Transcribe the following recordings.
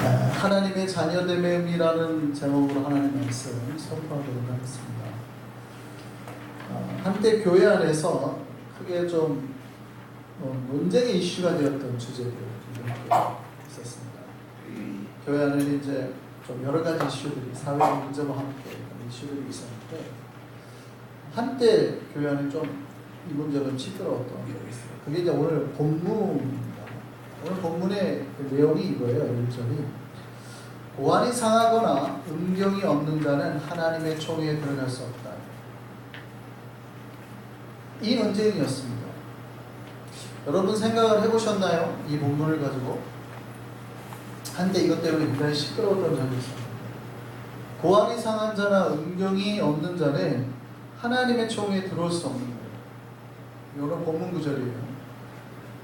하나님의 자녀됨이라는 제목으로 하나님 말씀 선포하도록 하겠습니다. 한때 교회 안에서 크게 좀 논쟁의 이슈가 되었던 주제들이 있었습니다. 교회 안에는 이제 좀 여러 가지 이슈들이, 사회 문제와 함께 이슈들이 있었는데, 한때 교회 안에 좀 이 문제가 좀 시끄러웠던 적이 있어요. 그게 이제 오늘 본문입니다. 오늘 본문의 그 내용이 이거예요. 1절이 고안이 상하거나 음경이 없는 자는 하나님의 총회에 들어갈 수 없다. 이 논쟁이었습니다. 여러분 생각을 해보셨나요? 이 본문을 가지고 한때 이것 때문에 굉장히 시끄러웠던 적이 있습니다. 고안이 상한 자나 음경이 없는 자는 하나님의 총회에 들어올 수 없는 거예요. 이건 본문 구절이에요.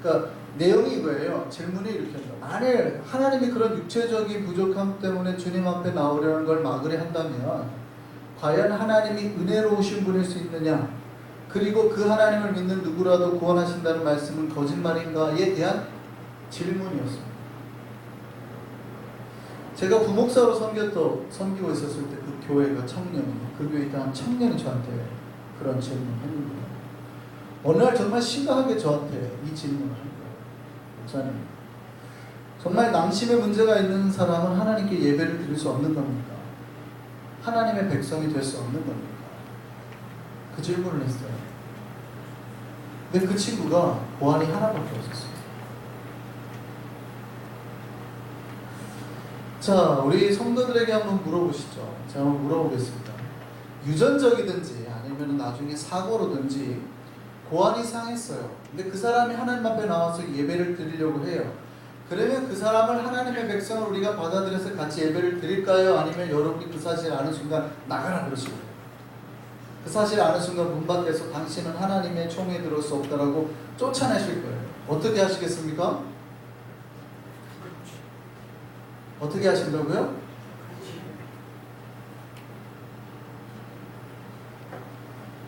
그러니까 내용이 이거예요. 질문이 이렇게 한다. 만일 하나님이 그런 육체적인 부족함 때문에 주님 앞에 나오려는 걸 막으려 한다면 과연 하나님이 은혜로우신 분일 수 있느냐? 그리고 그 하나님을 믿는 누구라도 구원하신다는 말씀은 거짓말인가에 대한 질문이었습니다. 제가 부목사로 섬기고 있었을 때 그 교회가 청년이, 그 교회에 있던 청년이 저한테 그런 질문을 했는데, 어느 날 정말 심각하게 저한테 이 질문을 한 거예요. 목사님, 정말 낭심의 문제가 있는 사람은 하나님께 예배를 드릴 수 없는 겁니까? 하나님의 백성이 될 수 없는 겁니까? 그 질문을 했어요. 근데 그 친구가 고안이 하나밖에 없었어요. 자, 우리 성도들에게 한번 물어보시죠. 제가 한번 물어보겠습니다. 유전적이든지 아니면 나중에 사고로든지 고안이 상했어요. 근데 그 사람이 하나님 앞에 나와서 예배를 드리려고 해요. 그러면 그 사람을 하나님의 백성을 우리가 받아들여서 같이 예배를 드릴까요? 아니면 여러분이 그 사실을 아는 순간 나가라 그러시고요. 그 사실을 아는 순간 문 밖에서 당신은 하나님의 총회에 들어올 수 없다라고 쫓아내실 거예요. 어떻게 하시겠습니까? 어떻게 하신다고요?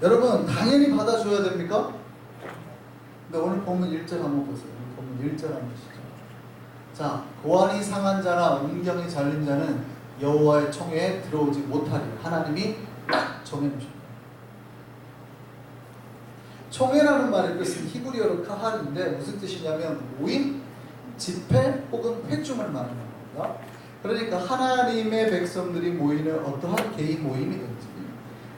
여러분 당연히 받아줘야 됩니까? 근데 오늘 본문 1절 한번 보세요. 본문 1절 한번 보시죠. 자, 고안이 상한 자나 음경이 잘린 자는 여호와의 총회에 들어오지 못하리라. 하나님이 딱 정해놓으십니다. 총회라는 말의 뜻은 히브리어로 카할인데 무슨 뜻이냐면 모임, 집회 혹은 회중을 말하는 겁니다. 그러니까 하나님의 백성들이 모이는 어떠한 개인 모임이든지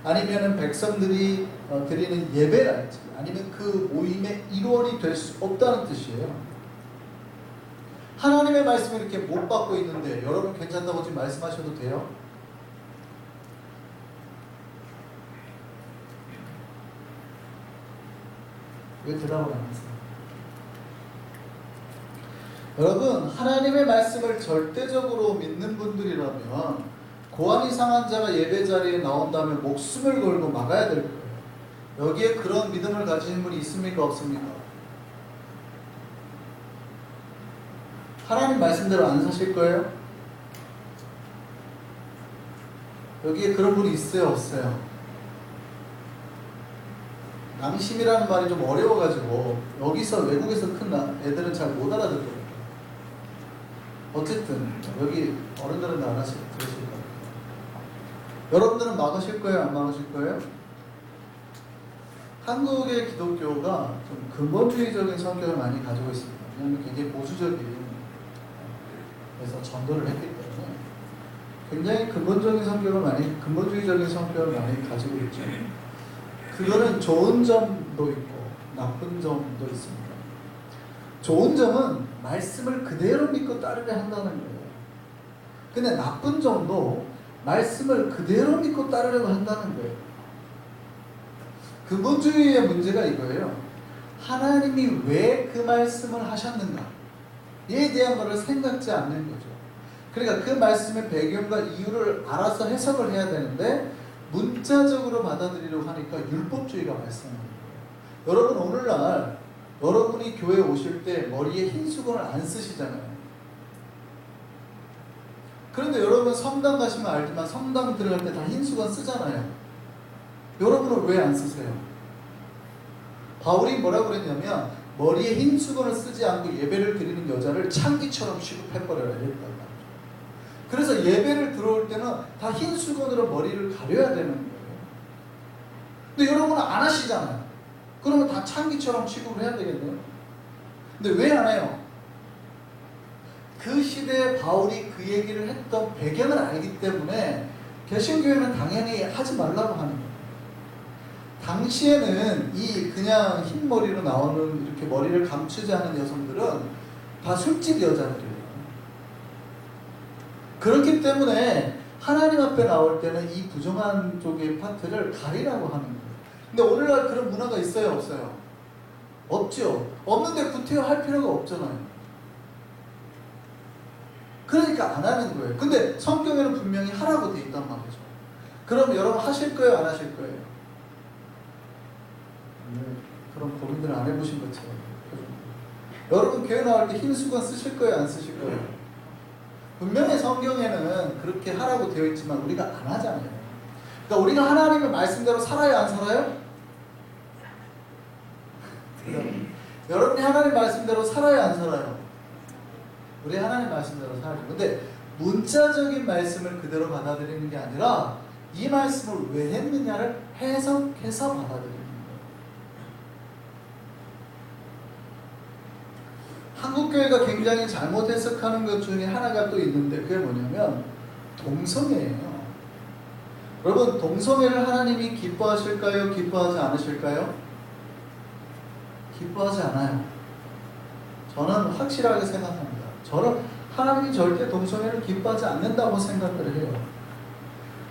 아니면은 백성들이 드리는 예배랄지 아니면 그 모임의 일원이 될 수 없다는 뜻이에요. 하나님의 말씀을 이렇게 못 받고 있는데 여러분 괜찮다고 지금 말씀하셔도 돼요? 왜 대답을 안 하세요? 여러분 하나님의 말씀을 절대적으로 믿는 분들이라면 고안이 상한 자가 예배 자리에 나온다면 목숨을 걸고 막아야 될 거예요. 여기에 그런 믿음을 가지는 분이 있습니까? 없습니까? 하나님 말씀대로 안 사실 거예요? 여기에 그런 분이 있어요? 없어요? 낭심이라는 말이 좀 어려워가지고 여기서 외국에서 큰 애들은 잘 못 알아듣거든요. 어쨌든 여기 어른들은 다 알아서 들으실 거예요. 여러분들은 막으실 거예요? 안 막으실 거예요? 한국의 기독교가 좀 근본주의적인 성격을 많이 가지고 있습니다. 왜냐하면 굉장히 보수적인 그래서 전도를 했기 때문에 굉장히 근본주의적인 성격을 많이 가지고 있죠. 그거는 좋은 점도 있고 나쁜 점도 있습니다. 좋은 점은 말씀을 그대로 믿고 따르려 한다는 거예요. 근데 나쁜 점도 말씀을 그대로 믿고 따르려고 한다는 거예요. 근본주의의 문제가 이거예요. 하나님이 왜 그 말씀을 하셨는가에 대한 것을 생각지 않는 거죠. 그러니까 그 말씀의 배경과 이유를 알아서 해석을 해야 되는데 문자적으로 받아들이려고 하니까 율법주의가 발생하는 거예요. 여러분 오늘날 여러분이 교회에 오실 때 머리에 흰 수건을 안 쓰시잖아요. 그런데 여러분 성당 가시면 알지만 성당 들어갈 때 다 흰 수건 쓰잖아요. 여러분은 왜 안 쓰세요? 바울이 뭐라고 그랬냐면 머리에 흰 수건을 쓰지 않고 예배를 드리는 여자를 창기처럼 취급해버려야 했단 말이죠. 그래서 예배를 들어올 때는 다 흰 수건으로 머리를 가려야 되는 거예요. 근데 여러분은 안 하시잖아요. 그러면 다 창기처럼 취급을 해야 되겠네요. 근데 왜 안 해요? 그 시대에 바울이 그 얘기를 했던 배경을 알기 때문에 개신교회는 당연히 하지 말라고 하는 거예요. 당시에는 이 그냥 흰 머리로 나오는 이렇게 머리를 감추지 않은 여성들은 다 술집 여자들이에요. 그렇기 때문에 하나님 앞에 나올 때는 이 부정한 쪽의 파트를 가리라고 하는 거예요. 근데 오늘날 그런 문화가 있어요, 없어요? 없죠. 없는데 구태여 할 필요가 없잖아요. 그러니까 안 하는 거예요. 근데 성경에는 분명히 하라고 돼 있단 말이죠. 그럼 여러분 하실 거예요, 안 하실 거예요? 네, 그런 고민들 안 해보신 것처럼. 여러분 교회 나올 때 흰 수건 쓰실 거예요, 안 쓰실 거예요? 분명히 성경에는 그렇게 하라고 되어 있지만 우리가 안 하잖아요. 그러니까 우리가 하나님의 말씀대로 살아요, 안 살아요? 여러분이 하나님 말씀대로 살아요, 안 살아요? 우리 하나님 말씀대로 살죠. 근데 문자적인 말씀을 그대로 받아들이는 게 아니라 이 말씀을 왜 했느냐를 해석해서 받아들이는 거예요. 한국교회가 굉장히 잘못 해석하는 것 중에 하나가 또 있는데 그게 뭐냐면 동성애예요. 여러분, 동성애를 하나님이 기뻐하실까요? 기뻐하지 않으실까요? 기뻐하지 않아요. 저는 확실하게 생각합니다. 저는 하나님이 절대 동성애를 기뻐하지 않는다고 생각을 해요.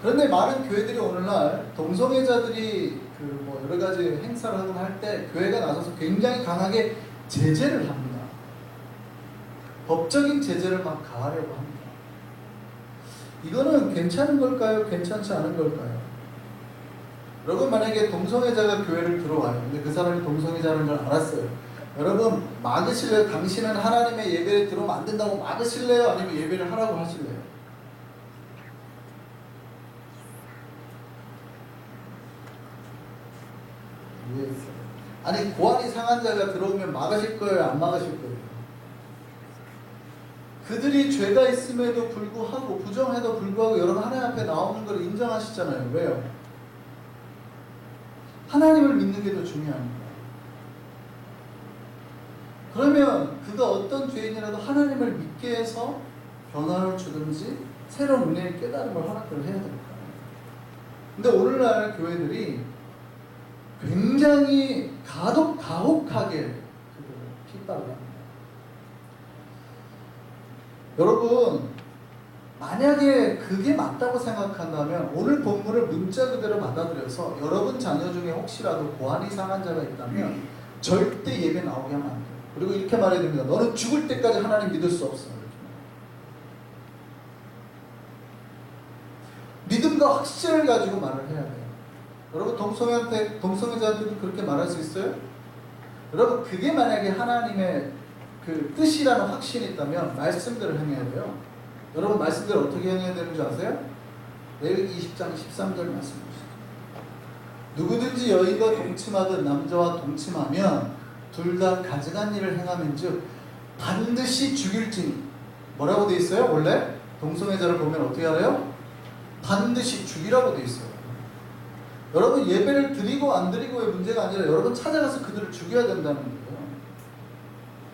그런데 많은 교회들이 오늘날 동성애자들이 뭐 여러 가지 행사를 하곤 할 때 교회가 나서서 굉장히 강하게 제재를 합니다. 법적인 제재를 막 가하려고 합니다. 이거는 괜찮은 걸까요? 괜찮지 않은 걸까요? 여러분, 만약에 동성애자가 교회를 들어와요. 근데 그 사람이 동성애자라는 걸 알았어요. 여러분, 막으실래요? 당신은 하나님의 예배에 들어오면 안 된다고 막으실래요? 아니면 예배를 하라고 하실래요? 아니, 고안이 상한 자가 들어오면 막으실 거예요? 안 막으실 거예요? 그들이 죄가 있음에도 불구하고, 부정해도 불구하고 여러분 하나님 앞에 나오는 걸 인정하시잖아요. 왜요? 하나님을 믿는 게 더 중요합니다. 그러면 그가 어떤 죄인이라도 하나님을 믿게 해서 변화를 주든지 새로운 은혜의 깨달음을 허락을 해야 됩니다. 근데 오늘날 교회들이 굉장히 가혹하게 핍박을 합니다. 여러분, 만약에 그게 맞다고 생각한다면 오늘 본문을 문자 그대로 받아들여서 여러분 자녀 중에 혹시라도 고안이 상한 자가 있다면 절대 예배 나오게 하면 안 돼요. 그리고 이렇게 말해야 됩니다. 너는 죽을 때까지 하나님 믿을 수 없어. 믿음과 확신을 가지고 말을 해야 돼요. 여러분, 동성애자한테도 그렇게 말할 수 있어요? 여러분, 그게 만약에 하나님의 그 뜻이라는 확신이 있다면 말씀대로 행해야 돼요. 여러분, 말씀대로 어떻게 행해야 되는 줄 아세요? 레위기 20장 13절 말씀 보시죠. 누구든지 여인과 동침하든 남자와 동침하면 둘 다 가증한 일을 행하면즉 반드시 죽일지니. 뭐라고 돼 있어요? 원래 동성애자를 보면 어떻게 알아요? 반드시 죽이라고 돼 있어요. 여러분, 예배를 드리고 안 드리고의 문제가 아니라 여러분 찾아가서 그들을 죽여야 된다는 거예요.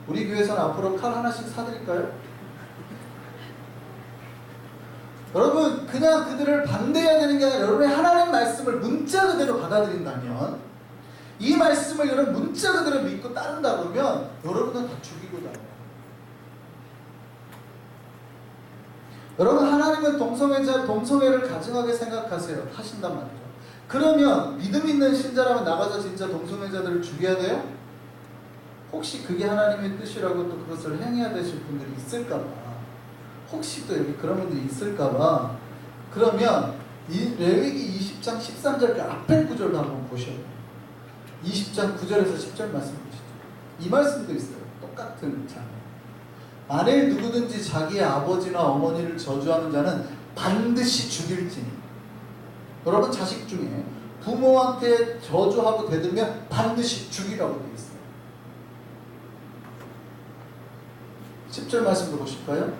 우리 교회에서는 앞으로 칼 하나씩 사드릴까요? 여러분, 그냥 그들을 반대해야 되는 게 아니라 여러분의 하나님 말씀을 문자 그대로 받아들인다면, 이 말씀을 여러분 문자 그대로 믿고 따른다 그러면 여러분은 다 죽이고 다녀요. 여러분, 하나님은 동성애를 가증하게 생각하세요. 하신단 말이죠. 그러면 믿음 있는 신자라면 나가서 진짜 동성애자들을 죽여야 돼요? 혹시 그게 하나님의 뜻이라고 또 그것을 행해야 되실 분들이 있을까봐, 혹시 또 여기 그런 분들이 있을까봐, 그러면 이 레위기 20장 13절 그 앞에 구절도 한번 보셔야 돼요. 20장 9절에서 10절 말씀 보시죠. 이 말씀도 있어요. 똑같은 장. 만일 누구든지 자기의 아버지나 어머니를 저주하는 자는 반드시 죽일지니. 여러분, 자식 중에 부모한테 저주하고 대들면 반드시 죽이라고 되어 있어요. 10절 말씀도 보실까요?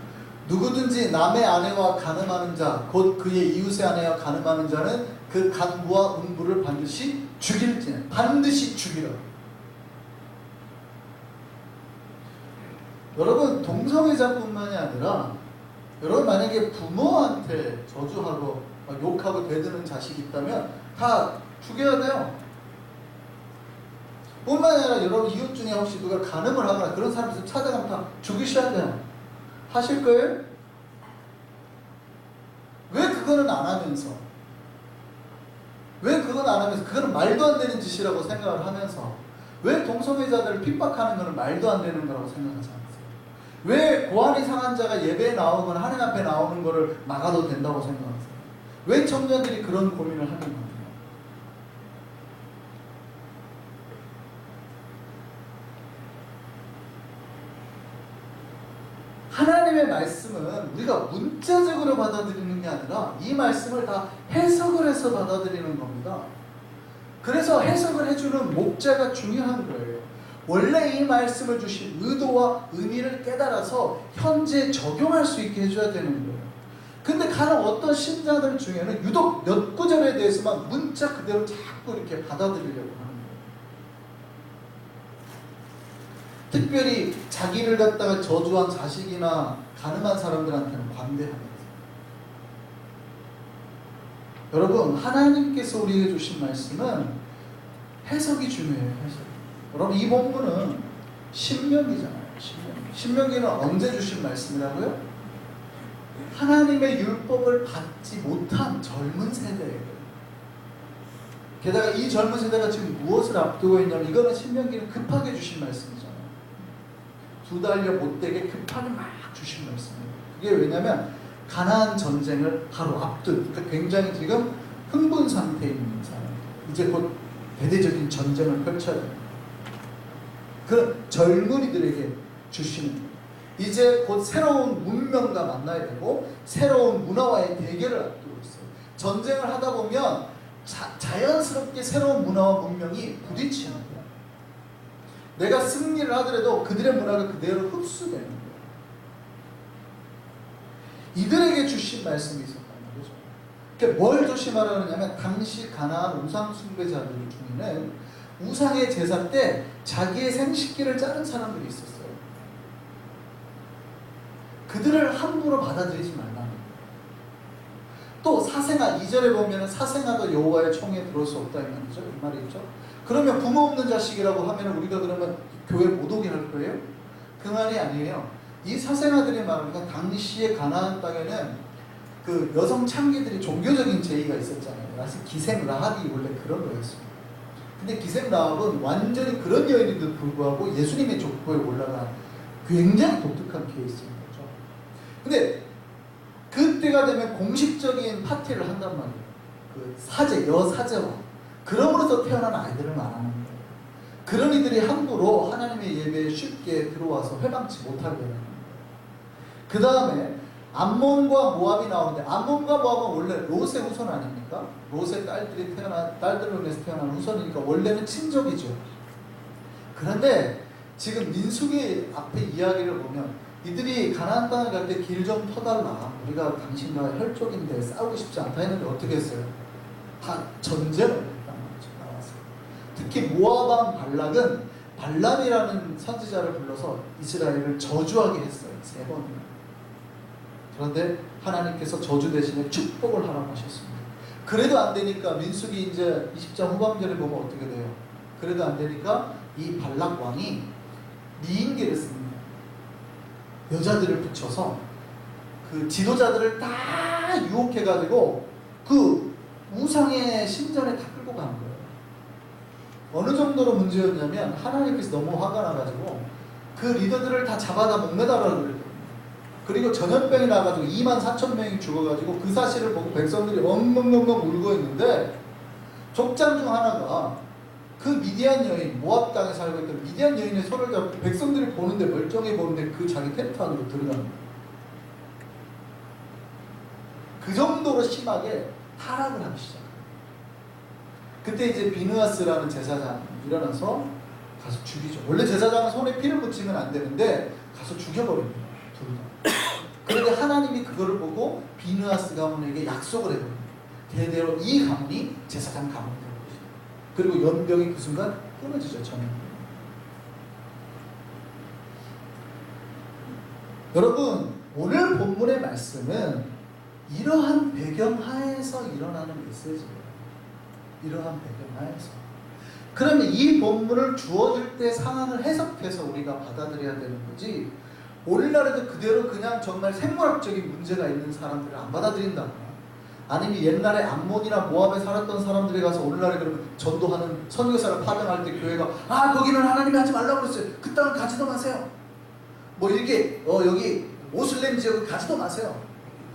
누구든지 남의 아내와 간음하는 자, 곧 그의 이웃의 아내와 간음하는 자는 그 간부와 음부를 반드시 죽일지니, 반드시 죽이라. 여러분, 동성애자뿐만이 아니라 여러분 만약에 부모한테 저주하고 욕하고 대드는 자식이 있다면 다 죽여야 돼요. 뿐만 아니라 여러분 이웃 중에 혹시 누가 간음을 하거나 그런 사람 있으면 찾아가면 다 죽이셔야 돼요. 하실 거예요? 왜 그거는 안 하면서, 왜 그건 안 하면서, 그거는 말도 안 되는 짓이라고 생각을 하면서 왜 동성애자들을 핍박하는 거는 말도 안 되는 거라고 생각하지 않으세요? 왜 고안이 상한 자가 예배에 나오거나 하나님 앞에 나오는 거를 막아도 된다고 생각하세요? 왜 청년들이 그런 고민을 하는 겁니까? 하나님의 말씀은 우리가 문자적으로 받아들이는 게 아니라 이 말씀을 다 해석을 해서 받아들이는 겁니다. 그래서 해석을 해주는 목자가 중요한 거예요. 원래 이 말씀을 주신 의도와 의미를 깨달아서 현재 적용할 수 있게 해줘야 되는 거예요. 근데 간혹 어떤 신자들 중에는 유독 몇 구절에 대해서만 문자 그대로 자꾸 이렇게 받아들이려고 하는 거예요. 특별히 자기를 갖다가 저주한 자식이나 가늠한 사람들한테는 관대합니다. 여러분, 하나님께서 우리에게 주신 말씀은 해석이 중요해요. 해석. 여러분, 이 본문은 신명기잖아요. 신명기는 언제 주신 말씀이라고요? 하나님의 율법을 받지 못한 젊은 세대예요. 게다가 이 젊은 세대가 지금 무엇을 앞두고 있냐면, 이거는 신명기는 급하게 주신 말씀이잖아요. 2달여 못되게 급하게 막 주신 말씀이에요. 그게 왜냐면 가나안 전쟁을 바로 앞둔, 그러니까 굉장히 지금 흥분 상태에 있는 사람, 이제 곧 대대적인 전쟁을 펼쳐야 됩니다. 그 젊은이들에게 주시는 거예요. 이제 곧 새로운 문명과 만나야 되고 새로운 문화와의 대결을 앞두고 있어요. 전쟁을 하다 보면 자연스럽게 새로운 문화와 문명이 부딪히는 거예요. 내가 승리를 하더라도 그들의 문화가 그대로 흡수되는 거예요. 이들에게 주신 말씀이 있었단 말이죠. 그러니까 뭘 조심하라 그러냐면, 당시 가나안 우상 숭배자들 중에는 우상의 제사 때 자기의 생식기를 자른 사람들이 있었어요. 그들을 함부로 받아들이지 말라는 거예요. 또 사생아, 2절에 보면 사생아도 여호와의 총에 들어올 수 없다 이 말이죠. 이 말이 있죠. 그러면 부모 없는 자식이라고 하면 우리가 그러면 교회 못 오게 할 거예요? 그 말이 아니에요. 이 사생아들이 말하니까 당시의 가나안 땅에는 그 여성 창기들이 종교적인 제의가 있었잖아요. 그래서 기생 라합이 원래 그런 거였습니다. 근데 기생 라합은 완전히 그런 여인인데도 불구하고 예수님의 족보에 올라간 굉장히 독특한 케이스인 거죠. 근데 그때가 되면 공식적인 파티를 한단 말이에요. 그 사제, 여사제와 그러므로서 태어난 아이들을 말하는 거예요. 그런 이들이 함부로 하나님의 예배에 쉽게 들어와서 회방치 못하게 되는 거예요. 그 다음에 암몬과 모압이 나오는데, 암몬과 모압은 원래 롯의 후손 아닙니까? 롯의 딸들로 인해서 태어난 후손이니까 원래는 친족이죠. 그런데 지금 민수기 앞에 이야기를 보면 이들이 가나안 땅을 갈 때 길 좀 터달라, 우리가 당신과 혈족인데 싸우고 싶지 않다 했는데 어떻게 했어요? 다 전쟁을 했단 말이죠. 나와서. 특히 모압 왕 발락은 발람이라는 선지자를 불러서 이스라엘을 저주하게 했어요. 3번이나. 그런데 하나님께서 저주 대신에 축복을 하라고 하셨습니다. 그래도 안 되니까 민수기 이제 20장 후반절에 보면 어떻게 돼요? 그래도 안 되니까 이 발락 왕이 미인계를 씁니다. 여자들을 붙여서 그 지도자들을 다 유혹해가지고 그 우상의 신전에 다 끌고 간 거예요. 어느 정도로 문제였냐면 하나님께서 너무 화가 나가지고 그 리더들을 다 잡아다 목매달아 그랬거든요. 그리고 전염병이 나가지고 24,000명이 죽어가지고 그 사실을 보고 백성들이 엉엉엉엉 울고 있는데, 족장 중 하나가 그 미디안 여인, 모압 땅에 살고 있던 미디안 여인의 손을 잡고 백성들이 보는데, 멀쩡해 보는데 그 자기 텐트 안으로 들어가는 거예요. 그 정도로 심하게 타락을 하기 시작해요. 그때 이제 비느하스라는 제사장이 일어나서 가서 죽이죠. 원래 제사장은 손에 피를 묻히면 안 되는데 가서 죽여버립니다. 둘 다. 그런데 그거를 보고 비느하스 가문에게 약속을 해버립니다. 대대로 이 가문이 제사장 가문이 되는 것이죠. 그리고 연병이 그 순간 끊어지죠. 저는. 여러분, 오늘 본문의 말씀은 이러한 배경하에서 일어나는 메시지예요. 이러한 배경하에서. 그러면 이 본문을 주어질 때 상황을 해석해서 우리가 받아들여야 되는 거지, 오늘날에도 그대로 그냥 정말 생물학적인 문제가 있는 사람들을 안 받아들인다거나, 아니면 옛날에 암몬이나 모압에 살았던 사람들이 가서 오늘날에 그러면 전도하는 선교사를 파병할 때 교회가 거기는 하나님이 하지 말라고 그랬어요. 그 땅을 가지도 마세요. 뭐 이렇게 여기 모슬렘 지역을 가지도 마세요.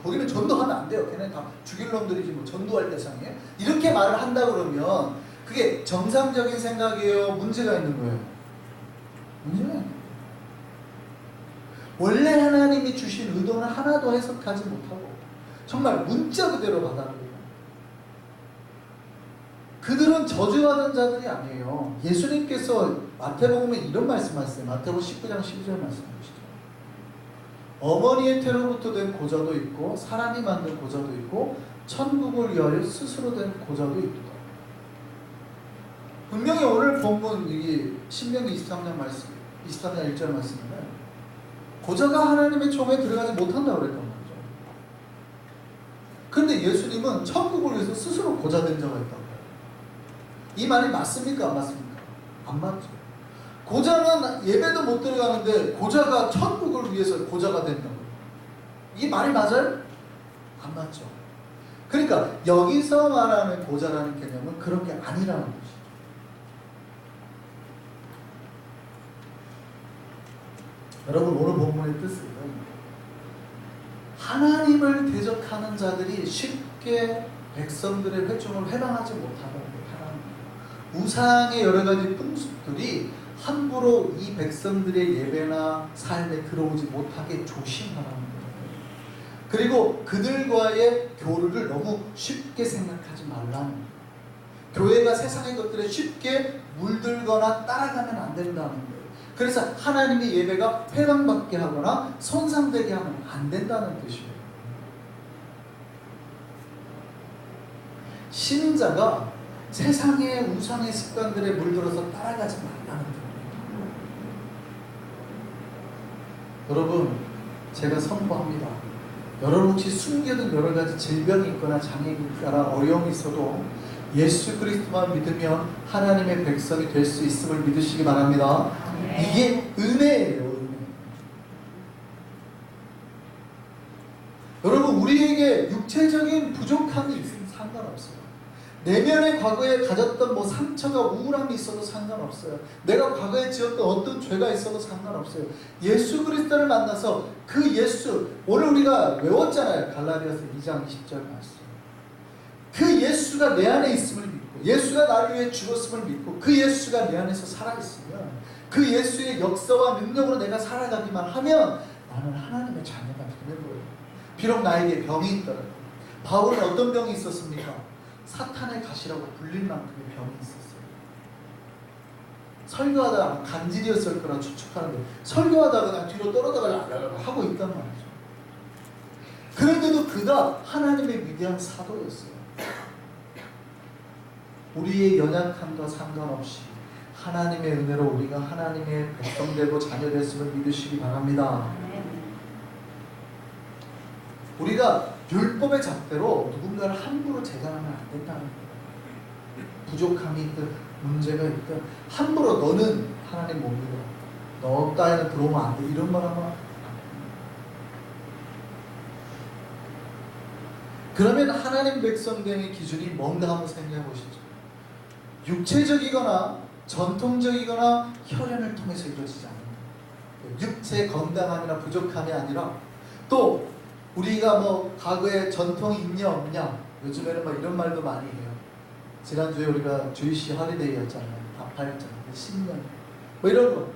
거기는 전도하면 안 돼요. 걔네 다 죽일 놈들이지 뭐 전도할 대상이에요. 이렇게 말을 한다 그러면 그게 정상적인 생각이에요? 문제가 있는 거예요? 문제가 있는 거예요. 원래 하나님이 주신 의도는 하나도 해석하지 못하고 정말 문자 그대로 받아들여요. 그들은 저주받은 자들이 아니에요. 예수님께서 마태복음에 이런 말씀하셨어요. 마태복음 19장 12절 말씀 보시죠. 어머니의 태로부터 된 고자도 있고 사람이 만든 고자도 있고 천국을 위하여 스스로 된 고자도 있다. 분명히 오늘 본문 이게 신명기 23장 말씀, 23장 1절 말씀인데 고자가 하나님의 총에 들어가지 못한다고 그랬단 말이죠. 그런데 예수님은 천국을 위해서 스스로 고자 된 자가 있다고 해요. 이 말이 맞습니까? 안 맞습니까? 안 맞죠. 고자는 예배도 못 들어가는데 고자가 천국을 위해서 고자가 된다고. 이 말이 맞아요? 안 맞죠. 그러니까 여기서 말하는 고자라는 개념은 그런 게 아니라는 것이죠. 여러분, 오늘 본문의 뜻은 하나님을 대적하는 자들이 쉽게 백성들의 회중을 해방하지 못하는 하나님, 우상의 여러 가지 풍습들이 함부로 이 백성들의 예배나 삶에 들어오지 못하게 조심하라는 거예요. 그리고 그들과의 교류를 너무 쉽게 생각하지 말라는 거예요. 교회가 세상의 것들에 쉽게 물들거나 따라가면 안 된다는 거예요. 그래서 하나님의 예배가 회방받게 하거나 손상되게 하면 안 된다는 뜻이에요. 신자가 세상의 우상의 습관들에 물들어서 따라가지 말라는 거예요. 여러분, 제가 선포합니다. 여러분 혹시 숨겨둔 여러 가지 질병이 있거나 장애가 있거나 어려움이 있어도 예수 그리스도만 믿으면 하나님의 백성이 될 수 있음을 믿으시기 바랍니다. 이게 은혜예요. 은혜. 여러분, 우리에게 육체적인 부족함이 있으면 상관없어요. 내면의 과거에 가졌던 뭐 상처가 우울함이 있어도 상관없어요. 내가 과거에 지었던 어떤 죄가 있어도 상관없어요. 예수 그리스도를 만나서 그 예수, 오늘 우리가 외웠잖아요. 갈라디아서 2장 20절 말씀. 그 예수가 내 안에 있음을 믿고 예수가 나를 위해 죽었음을 믿고 그 예수가 내 안에서 살아있으면 그 예수의 역사와 능력으로 내가 살아가기만 하면 나는 하나님의 자녀가 되는 거예요. 비록 나에게 병이 있더라도. 바울은 어떤 병이 있었습니까? 사탄의 가시라고 불릴 만큼의 병이 있었어요. 설교하다가 간질이었을 거라 추측하는데 설교하다가 그냥 뒤로 떨어져가지고 하고 있단 말이죠. 그런데도 그가 하나님의 위대한 사도였어요. 우리의 연약함과 상관없이 하나님의 은혜로 우리가 하나님의 백성되고 자녀 됐음을 믿으시기 바랍니다. 우리가 율법의 잣대로 누군가를 함부로 재단하면 안 된다는 거예요. 부족함이 있든 문제가 있든 함부로 너는 하나님 못 믿어, 너 따위는 들어오면 안 돼, 이런 말 하면 안 돼. 그러면 하나님 백성됨의 기준이 뭔가 한번 생각해 보시죠. 육체적이거나 전통적이거나 혈연을 통해서 이루어지지 않는다. 육체 건강함이나 부족함이 아니라 또 우리가 뭐 과거에 전통이 있냐 없냐, 요즘에는 막 이런 말도 많이 해요. 지난주에 우리가 주이시 할리데이였잖아요. 아파했잖아요. 신년 뭐 이런 거.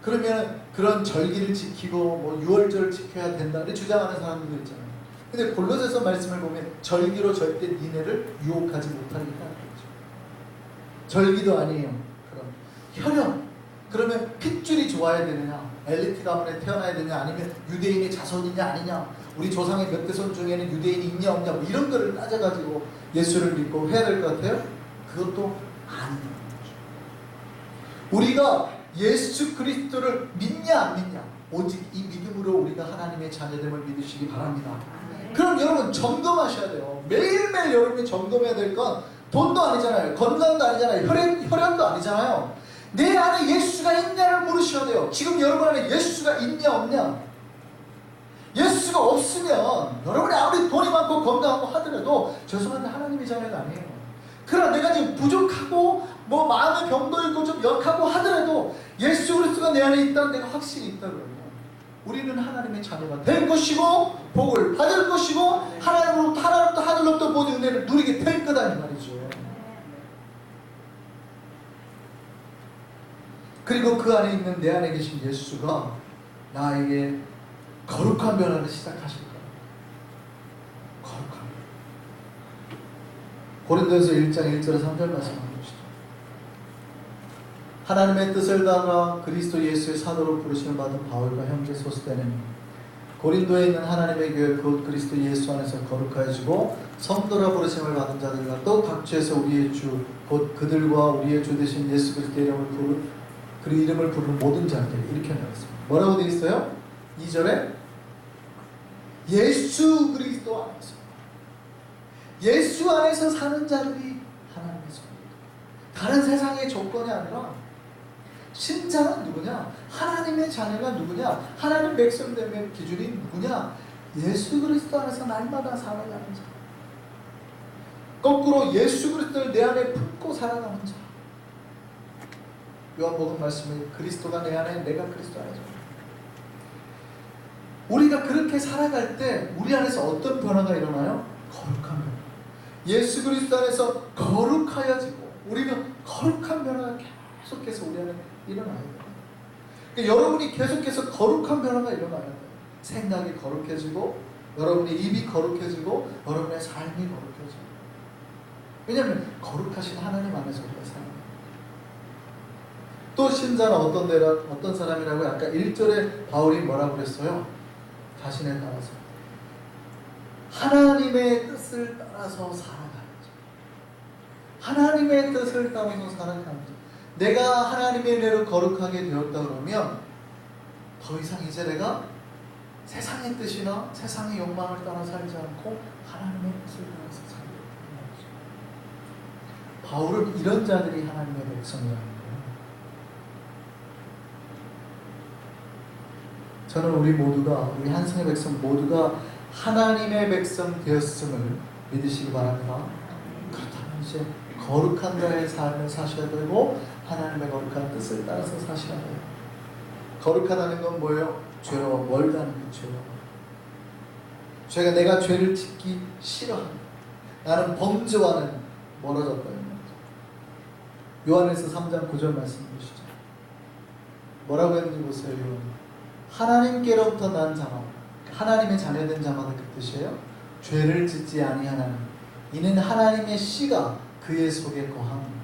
그러면 그런 절기를 지키고 뭐 6월절을 지켜야 된다 이렇게 주장하는 사람들도 있잖아요. 근데 골로새서 말씀을 보면 절기로 절대 니네를 유혹하지 못하게 하는 거죠. 절기도 아니에요. 그럼 혈연, 그러면 핏줄이 좋아야 되느냐? 엘리트 가문에 태어나야 되냐, 아니면 유대인의 자손이냐 아니냐, 우리 조상의 몇 대손 중에는 유대인이 있냐 없냐, 뭐 이런 거를 따져가지고 예수를 믿고 해야 될 것 같아요? 그것도 아니다. 우리가 예수 그리스도를 믿냐 안 믿냐, 오직 이 믿음으로 우리가 하나님의 자녀됨을 믿으시기 바랍니다. 그럼 여러분 점검하셔야 돼요. 매일매일 여러분이 점검해야 될 건 돈도 아니잖아요, 건강도 아니잖아요, 혈연도 아니잖아요. 내 안에 예수가 있냐를 물으셔야 돼요. 지금 여러분 안에 예수가 있냐 없냐. 예수가 없으면 여러분이 아무리 돈이 많고 건강하고 하더라도 죄송한데 하나님의 자녀가 아니에요. 그러나 내가 지금 부족하고 뭐 마음의 병도 있고 좀 역하고 하더라도 예수 그리스도가 내 안에 있다는 내가 확신이 있다고요. 우리는 하나님의 자녀가 될 것이고 복을 받을 것이고 하나님으로부터 하늘로부터 모든 은혜를 누리게 될 거다 이 말이죠. 그리고 그 안에 있는 내 안에 계신 예수가 나에게 거룩한 변화를 시작하실 거예요. 거룩한 변화. 고린도전서 1장 1절에 3절 말씀하고 계시죠. 하나님의 뜻을 따라 그리스도 예수의 사도로 부르심을 받은 바울과 형제 소스대는 고린도에 있는 하나님의 교회 곧 그리스도 예수 안에서 거룩하여지고 성도라 부르심을 받은 자들과 또 각주에서 우리의 주 곧 그들과 우리의 주 되신 예수 그리스도의 이름을 부르는 모든 자들, 이렇게 나왔습니다. 뭐라고 되어 있어요? 2절에 예수 그리스도 안에서, 예수 안에서 사는 자들이 하나님의 손입니다. 다른 세상의 조건이 아니라 신자는 누구냐? 하나님의 자녀가 누구냐? 하나님 백성됨의 기준이 누구냐? 예수 그리스도 안에서 날마다 살아가는 자. 거꾸로 예수 그리스도를 내 안에 품고 살아가는 자. 요한복음 말씀에 그리스도가 내 안에, 내가 그리스도 안에. 우리가 그렇게 살아갈 때 우리 안에서 어떤 변화가 일어나요? 거룩한 변화. 예수 그리스도 안에서 거룩하여지고 우리는 거룩한 변화가 계속해서 우리 안에 일어나야 돼요. 그러니까 여러분이 계속해서 거룩한 변화가 일어나야 돼요. 생각이 거룩해지고 여러분의 입이 거룩해지고 여러분의 삶이 거룩해지고. 왜냐하면 거룩하신 하나님 안에서 우리가 살아요. 또 신자는 어떤 사람이라고 아까 1절에 바울이 뭐라고 그랬어요? 자신에 따라서 하나님의 뜻을 따라서 살아가는 자. 하나님의 뜻을 따라서 살아가는 자. 내가 하나님의 은혜로 거룩하게 되었다 그러면 더 이상 이제 내가 세상의 뜻이나 세상의 욕망을 따라 살지 않고 하나님의 뜻을 따라서 살게 되는 거죠. 바울은 이런 자들이 하나님의 백성이라는 거예요. 저는 우리 한성의 백성 모두가 하나님의 백성 되었음을 믿으시기 바랍니다. 그렇다면 이제 거룩한 자의 삶을 사셔야 되고 하나님의 거룩한 뜻을 따라서 사셔야 돼요. 거룩하다는 건 뭐예요? 죄와 멀다는 거죠. 죄가 내가 죄를 짓기 싫어합니다. 나는 범죄와는 멀어졌다는 거죠. 요한에서 3장 9절 말씀 보시죠. 뭐라고 했는지 보세요. 요한. 하나님께로부터 난 자마다, 하나님의 자녀된 자마다 그 뜻이에요. 죄를 짓지 아니하나니 이는 하나님의 씨가 그의 속에 거함이라.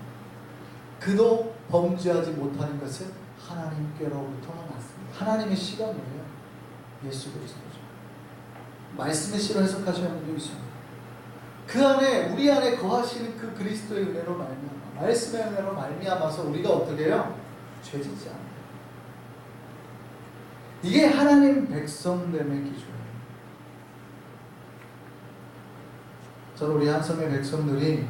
그도 범죄하지 못하는 것은 하나님께로부터 났습니다. 하나님의 씨가 뭐예요? 예수 그리스도죠. 말씀의 씨로 해석하시는 분도 있습니다. 그 안에 우리 안에 거하시는 그 그리스도의 은혜로 말미암아, 말씀의 은혜로 말미암아서 우리가 어떻게 해요? 죄 짓지 않아요. 이게 하나님 백성됨의 기준이에요. 저는 우리 한성의 백성들이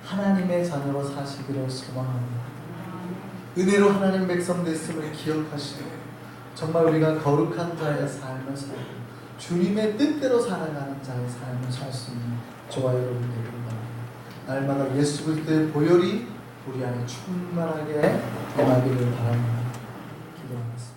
하나님의 자녀로 사시기를 소망합니다. 은혜로 하나님 백성 됐음을 기억하시고 정말 우리가 거룩한 자의 삶을 살고 주님의 뜻대로 살아가는 자의 삶을 살 수 있는 저와 여러분 되기를 바랍니다. 날마다 예수 그리스도의 보혈이 우리 안에 충만하게 임하기를 바랍니다. 기도하겠습니다.